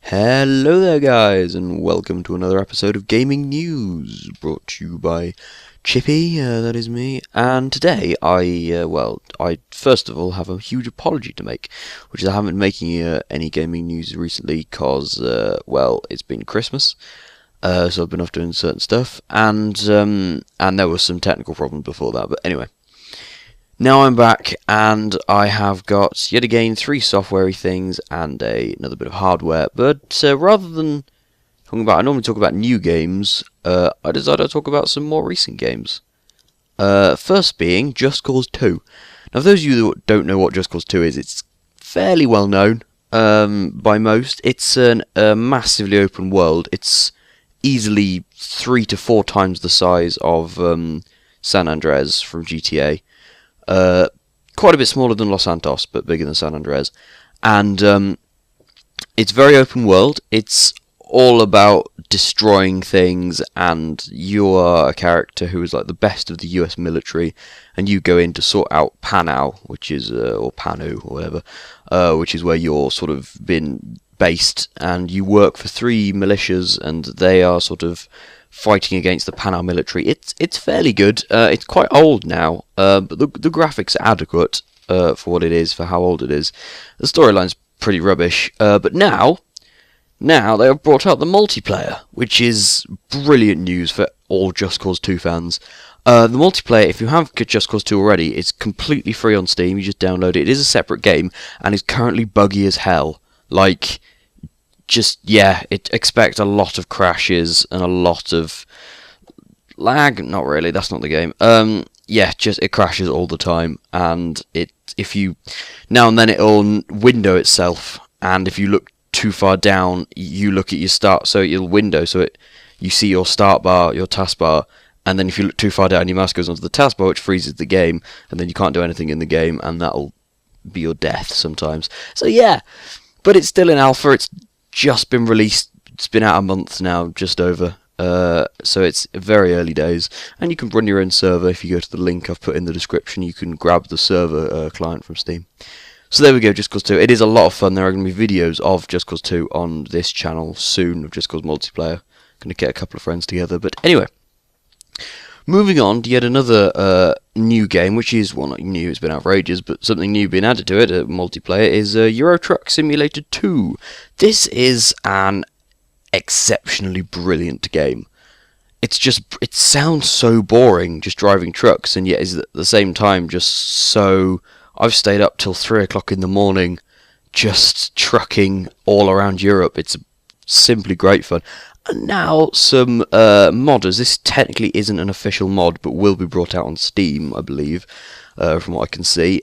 Hello there guys, and welcome to another episode of Gaming News, brought to you by Chippy, that is me, and today I first of all have a huge apology to make, which is I haven't been making any gaming news recently because, it's been Christmas, so I've been off doing certain stuff, and there was some technical problems before that, but anyway. Now I'm back, and I have got, yet again, 3 software-y things and another bit of hardware, but rather than talking about, I normally talk about new games, I decided to talk about some more recent games. First being Just Cause 2. Now, for those of you that don't know what Just Cause 2 is, it's fairly well known by most. It's a massively open world. It's easily 3 to 4 times the size of San Andreas from GTA. Quite a bit smaller than Los Santos, but bigger than San Andreas. And it's very open world. It's all about destroying things, and you are a character who is like the best of the US military, and you go in to sort out Panau, which is, or Panu, or whatever, which is where you're sort of been based, and you work for 3 militias, and they are sort of fighting against the Panau military. It's fairly good. It's quite old now, but the graphics are adequate for what it is, for how old it is. The storyline's pretty rubbish, but now they have brought out the multiplayer, which is brilliant news for all Just Cause 2 fans. The multiplayer, if you have Just Cause 2 already, it's completely free on Steam. You just download it. It is a separate game, and it's currently buggy as hell. Like, expect a lot of crashes and a lot of lag. Not really, that's not the game. It crashes all the time, and if you now and then it'll window itself, and if you look too far down, you look at your start, so it'll window, you see your start bar, your taskbar, and then if you look too far down, your mouse goes onto the taskbar, which freezes the game, and then you can't do anything in the game, and that'll be your death sometimes. So yeah, but it's still in alpha. It's just been released. It's been out a month now, just over. So it's very early days, and you can run your own server. If you go to the link I've put in the description, you can grab the server client from Steam. So there we go, Just Cause 2. It is a lot of fun. There are going to be videos of Just Cause 2 on this channel soon, of Just Cause multiplayer. Going to get a couple of friends together. But anyway, moving on to yet another new game, which is, well, not new, it's been out for ages, but something new being added to it, multiplayer, is Euro Truck Simulator 2. This is an exceptionally brilliant game. It sounds so boring, just driving trucks, and yet is at the same time just so... I've stayed up till 3 o'clock in the morning just trucking all around Europe. It's simply great fun. And now some modders. This technically isn't an official mod, but will be brought out on Steam, I believe, from what I can see.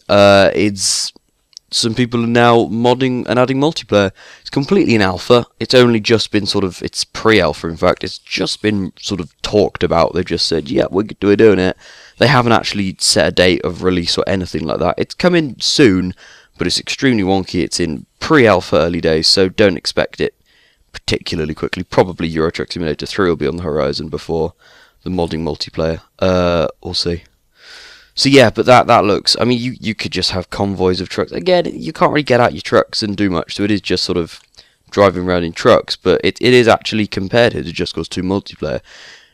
Some people are now modding and adding multiplayer. It's completely in alpha. It's only just been it's pre-alpha, in fact. It's just been sort of talked about. They've just said, yeah, we're doing it. They haven't actually set a date of release or anything like that. It's coming soon, but it's extremely wonky. It's in pre-alpha early days, so don't expect it particularly quickly. Probably Euro Truck Simulator 3 will be on the horizon before the modding multiplayer. We'll see. So yeah, but that looks... I mean, you could just have convoys of trucks. Again, you can't really get out your trucks and do much, so it is just sort of driving around in trucks, but it is actually compared here to Just Cause 2 multiplayer.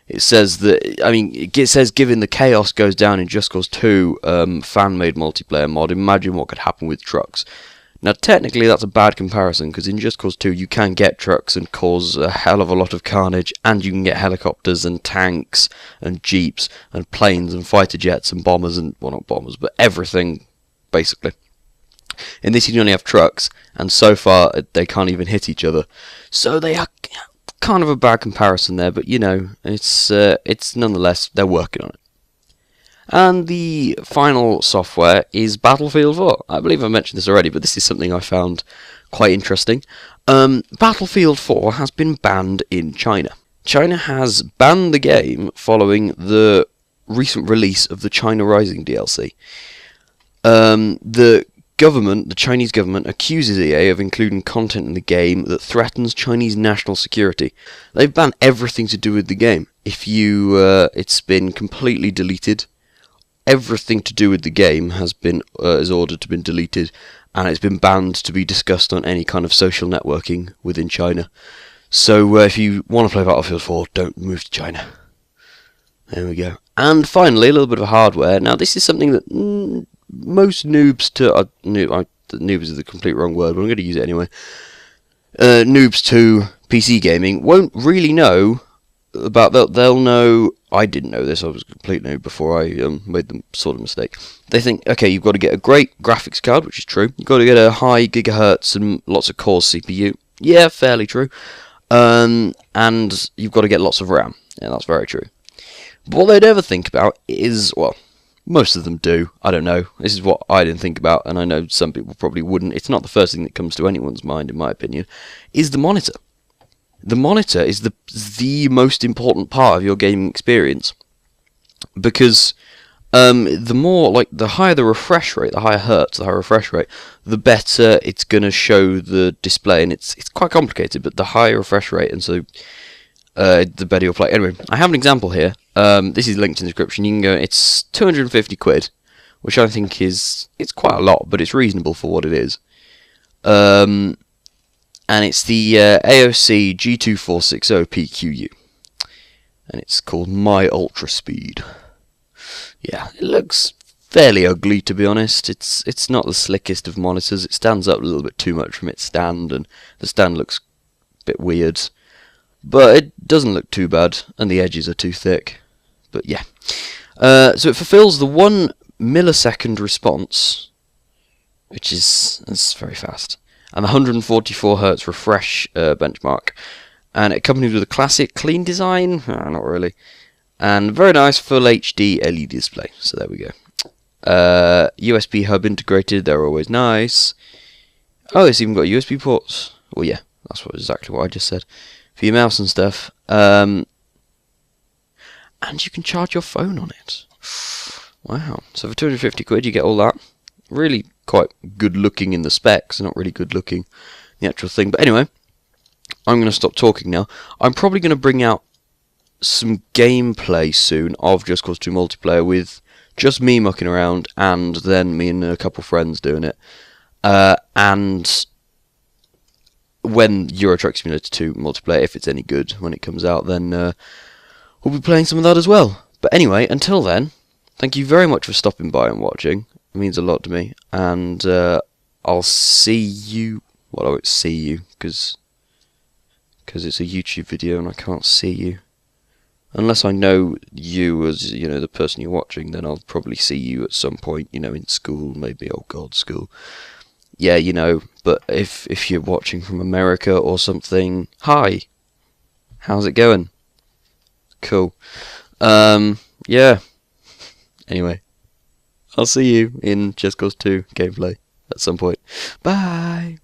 It says it says given the chaos goes down in Just Cause 2 fan-made multiplayer mod, imagine what could happen with trucks. Now, technically, that's a bad comparison, because in Just Cause 2, you can get trucks and cause a hell of a lot of carnage, and you can get helicopters and tanks and jeeps and planes and fighter jets and bombers and, well, not bombers, but everything, basically. In this, you only have trucks, and so far, they can't even hit each other. So they are kind of a bad comparison there, but, you know, it's nonetheless, they're working on it. And the final software is Battlefield 4. I believe I mentioned this already, but this is something I found quite interesting. Battlefield 4 has been banned in China. China has banned the game following the recent release of the China Rising DLC. The Chinese government accuses EA of including content in the game that threatens Chinese national security. They've banned everything to do with the game. It's been completely deleted. Everything to do with the game has been is ordered to be deleted, and it's been banned to be discussed on any kind of social networking within China. So if you want to play Battlefield 4, don't move to China. There we go. And finally, a little bit of hardware. Now, this is something that most noobs to... noob is the complete wrong word, but I'm going to use it anyway. Noobs to PC gaming won't really know about that. They'll know... I didn't know this. I was a complete noob before I made the sort of mistake. They think, okay, you've got to get a great graphics card, which is true. You've got to get a high gigahertz and lots of cores CPU. Yeah, fairly true. And you've got to get lots of RAM. Yeah, that's very true. But what they'd ever think about is, well, most of them do. I don't know. This is what I didn't think about, and I know some people probably wouldn't. It's not the first thing that comes to anyone's mind, in my opinion, is the monitor. The monitor is the most important part of your gaming experience, because the higher the refresh rate, the higher hertz, the higher refresh rate, the better it's going to show the display, and it's quite complicated, but the higher refresh rate, and so the better you'll play. Anyway, I have an example here. This is linked in the description. You can go. It's 250 quid, which I think it's quite a lot, but it's reasonable for what it is. And it's the AOC G2460PQU, and it's called My Ultra Speed. Yeah, it looks fairly ugly, to be honest. It's not the slickest of monitors. It stands up a little bit too much from its stand, and the stand looks a bit weird. But it doesn't look too bad, and the edges are too thick. But yeah. So it fulfills the 1 millisecond response, which is very fast, and the 144 Hz refresh benchmark. And it accompanies with a classic clean design. Not really. And very nice full HD LED display. So there we go. USB hub integrated. They're always nice. Oh, it's even got USB ports. Well, yeah, that's exactly what I just said. For your mouse and stuff. And you can charge your phone on it. Wow. So for 250 quid you get all that. Really quite good looking in the specs. Not really good looking in the actual thing. But anyway, I'm going to stop talking now. I'm probably going to bring out some gameplay soon of Just Cause 2 multiplayer with just me mucking around and then me and a couple friends doing it. And when Euro Truck Simulator 2 multiplayer, if it's any good when it comes out, then we'll be playing some of that as well. But anyway, until then, thank you very much for stopping by and watching. It means a lot to me. And I'll see you... Well, I won't see you, because it's a YouTube video and I can't see you. Unless I know you as, the person you're watching, then I'll probably see you at some point, in school, maybe, oh god, school. Yeah, but if you're watching from America or something, hi, how's it going? Cool. Yeah. Anyway, I'll see you in Just Cause 2 gameplay at some point. Bye!